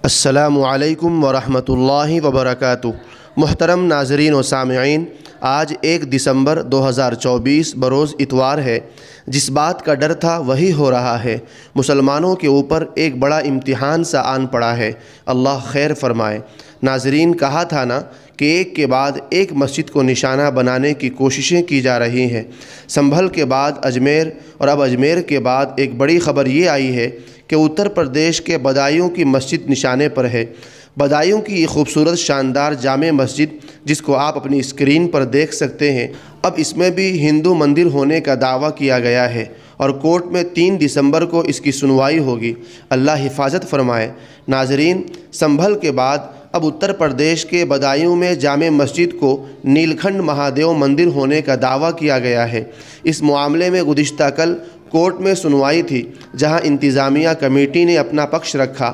السلام علیکم ورحمۃ اللہ وبرکاتہ۔ محترم ناظرین و سامعین، آج 1 دسمبر 2024 بروز اتوار ہے۔ جس بات کا ڈر تھا وہی ہو رہا ہے۔ مسلمانوں کے اوپر ایک بڑا امتحان سا آن پڑا ہے، اللہ خیر فرمائے۔ ناظرین، کہا تھا نا کہ ایک کے بعد ایک مسجد کو نشانہ بنانے کی کوششیں کی جا رہی ہیں۔ سنبھل کے بعد اجمیر اور اب اجمیر کے بعد ایک بڑی خبر یہ آئی ہے کہ اتر پردیش کے بدایوں کی مسجد نشانے پر ہے۔ بدایوں کی یہ خوبصورت شاندار جامع مسجد، جس کو آپ اپنی اسکرین پر دیکھ سکتے ہیں، اب اس میں بھی ہندو مندر ہونے کا دعویٰ کیا گیا ہے اور کورٹ میں 3 دسمبر کو اس کی سنوائی ہوگی۔ اللہ حفاظت فرمائے۔ ناظرین، سنبھل کے بعد اب اتر پردیش کے بدایوں میں جامع مسجد کو نیلکھنڈ مہادیو مندر ہونے کا دعویٰ کیا گیا ہے۔ اس معاملے میں گزشتہ کل کورٹ میں سنوائی تھی، جہاں انتظامیہ کمیٹی نے اپنا پکش رکھا۔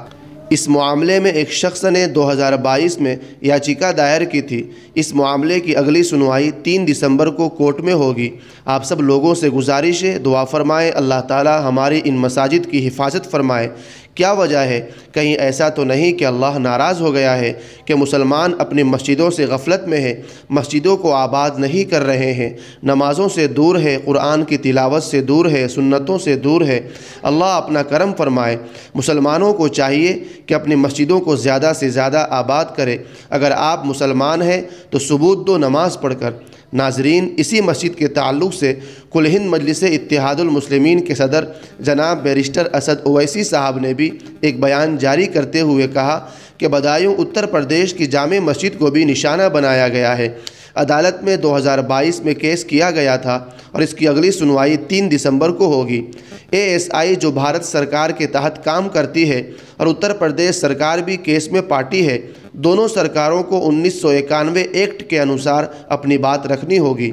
اس معاملے میں ایک شخص نے 2022 میں یاچیکا دائر کی تھی۔ اس معاملے کی اگلی سنوائی 3 دسمبر کو کورٹ میں ہوگی۔ آپ سب لوگوں سے گزارش ہے، دعا فرمائیں اللہ تعالی ہماری ان مساجد کی حفاظت فرمائے۔ کیا وجہ ہے؟ کہیں ایسا تو نہیں کہ اللہ ناراض ہو گیا ہے کہ مسلمان اپنی مسجدوں سے غفلت میں ہیں، مسجدوں کو آباد نہیں کر رہے ہیں، نمازوں سے دور ہے، قرآن کی تلاوت سے دور ہے، سنتوں سے دور ہے۔ اللہ اپنا کرم فرمائے۔ مسلمانوں کو چاہیے کہ اپنی مسجدوں کو زیادہ سے زیادہ آباد کرے۔ اگر آپ مسلمان ہیں تو ثبوت دو نماز پڑھ کر۔ ناظرین، اسی مسجد کے تعلق سے کل ہند مجلس اتحاد المسلمین کے صدر جناب بیرسٹر اسد اویسی صاحب نے بھی ایک بیان جاری کرتے ہوئے کہا کہ بدایوں اتر پردیش کی جامع مسجد کو بھی نشانہ بنایا گیا ہے۔ عدالت میں 2022 میں کیس کیا گیا تھا اور اس کی اگلی سنوائی 3 دسمبر کو ہوگی۔ ASI جو بھارت سرکار کے تحت کام کرتی ہے اور اتر پردیش سرکار بھی کیس میں پارٹی ہے، دونوں سرکاروں کو 1991 ایکٹ کے انوسار اپنی بات رکھنی ہوگی۔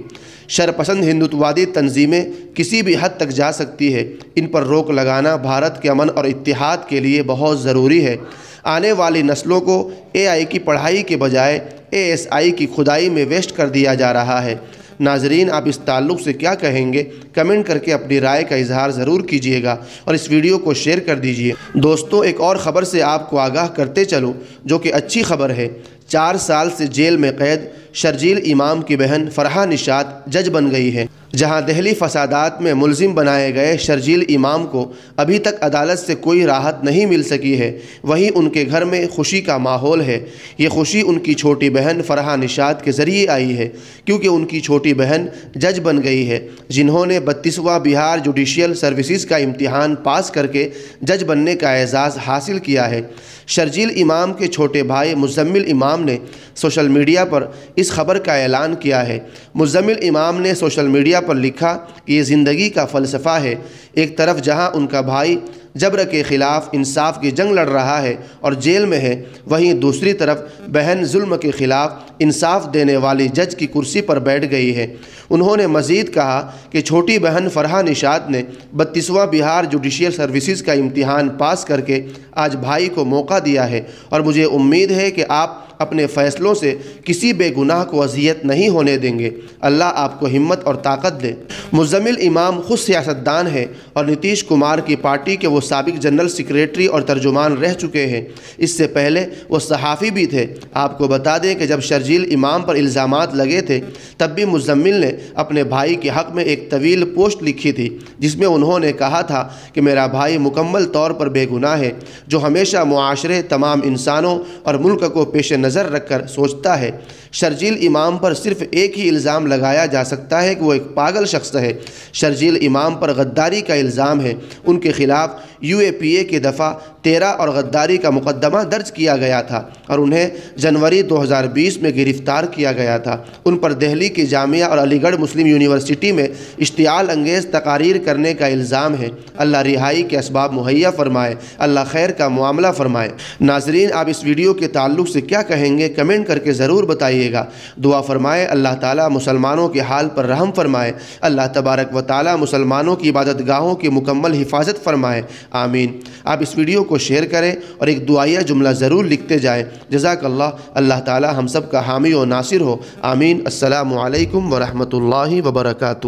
شرپسند ہندوتوادی تنظیمیں کسی بھی حد تک جا سکتی ہے، ان پر روک لگانا بھارت کے امن اور اتحاد کے لیے بہت ضروری ہے۔ آنے والی نسلوں کو AI کی پڑھائی کے بجائے ASI کی کھدائی میں ویسٹ کر دیا جا رہا ہے۔ ناظرین، آپ اس تعلق سے کیا کہیں گے؟ کمنٹ کر کے اپنی رائے کا اظہار ضرور کیجیے گا اور اس ویڈیو کو شیئر کر دیجیے۔ دوستو، ایک اور خبر سے آپ کو آگاہ کرتے چلوں جو کہ اچھی خبر ہے۔ 4 سال سے جیل میں قید شرجیل امام کی بہن فرحہ نشاط جج بن گئی ہے۔ جہاں دہلی فسادات میں ملزم بنائے گئے شرجیل امام کو ابھی تک عدالت سے کوئی راحت نہیں مل سکی ہے، وہیں ان کے گھر میں خوشی کا ماحول ہے۔ یہ خوشی ان کی چھوٹی بہن فرحہ نشاط کے ذریعے آئی ہے، کیونکہ ان کی چھوٹی بہن جج بن گئی ہے، جنہوں نے 32واں بہار جوڈیشل سروسز کا امتحان پاس کر کے جج بننے کا اعزاز حاصل کیا ہے۔ شرجیل امام کے چھوٹے بھائی مزمل امام نے سوشل میڈیا پر اس خبر کا اعلان کیا ہے۔ مزمل امام نے سوشل میڈیا پر لکھا کہ یہ زندگی کا فلسفہ ہے۔ ایک طرف جہاں ان کا بھائی جبر کے خلاف انصاف کی جنگ لڑ رہا ہے اور جیل میں ہے، وہیں دوسری طرف بہن ظلم کے خلاف انصاف دینے والی جج کی کرسی پر بیٹھ گئی ہے۔ انہوں نے مزید کہا کہ چھوٹی بہن فرحہ نشاط نے 32واں بہار جوڈیشل سروسز کا امتحان پاس کر کے آج بھائی کو موقع دیا ہے اور مجھے امید ہے کہ آپ اپنے فیصلوں سے کسی بے گناہ کو اذیت نہیں ہونے دیں گے۔ اللہ آپ کو ہمت اور طاقت دے۔ مزمل امام خود سیاستدان ہے اور نتیش کمار کی پارٹی کے وہ سابق جنرل سیکریٹری اور ترجمان رہ چکے ہیں۔ اس سے پہلے وہ صحافی بھی تھے۔ آپ کو بتا دیں کہ جب شرجیل امام پر الزامات لگے تھے، تب بھی مزمل نے اپنے بھائی کے حق میں ایک طویل پوسٹ لکھی تھی، جس میں انہوں نے کہا تھا کہ میرا بھائی مکمل طور پر بے گناہ ہے، جو ہمیشہ معاشرے، تمام انسانوں اور ملک کو پیش نظر رکھ کر سوچتا ہے۔ شرجیل امام پر صرف ایک ہی الزام لگایا جا سکتا ہے کہ وہ ایک پاگل شخص ہے۔ شرجیل امام پر غداری کا الزام ہے۔ ان کے خلاف UAPA کے دفعہ 13 اور غداری کا مقدمہ درج کیا گیا تھا اور انہیں جنوری 2020 میں گرفتار کیا گیا تھا۔ ان پر دہلی کی جامعہ اور علی گڑھ مسلم یونیورسٹی میں اشتعال انگیز تقاریر کرنے کا الزام ہے۔ اللہ رہائی کے اسباب مہیا فرمائے، اللہ خیر کا معاملہ فرمائے۔ ناظرین، آپ اس ویڈیو کے تعلق سے کیا کہیں گے؟ کمنٹ کر کے ضرور بتائیے گا۔ دعا فرمائے اللہ تعالیٰ مسلمانوں کے حال پر رحم فرمائے، اللہ تبارک و تعالیٰ مسلمانوں کی عبادت گاہوں کی مکمل حفاظت فرمائے، آمین۔ آپ اس ویڈیو کو شیئر کریں اور ایک دعائیہ جملہ ضرور لکھتے جائیں۔ جزاک اللہ، اللہ تعالیٰ ہم سب کا حامی و ناصر ہو، آمین۔ السلام علیکم ورحمۃ اللہ وبرکاتہ۔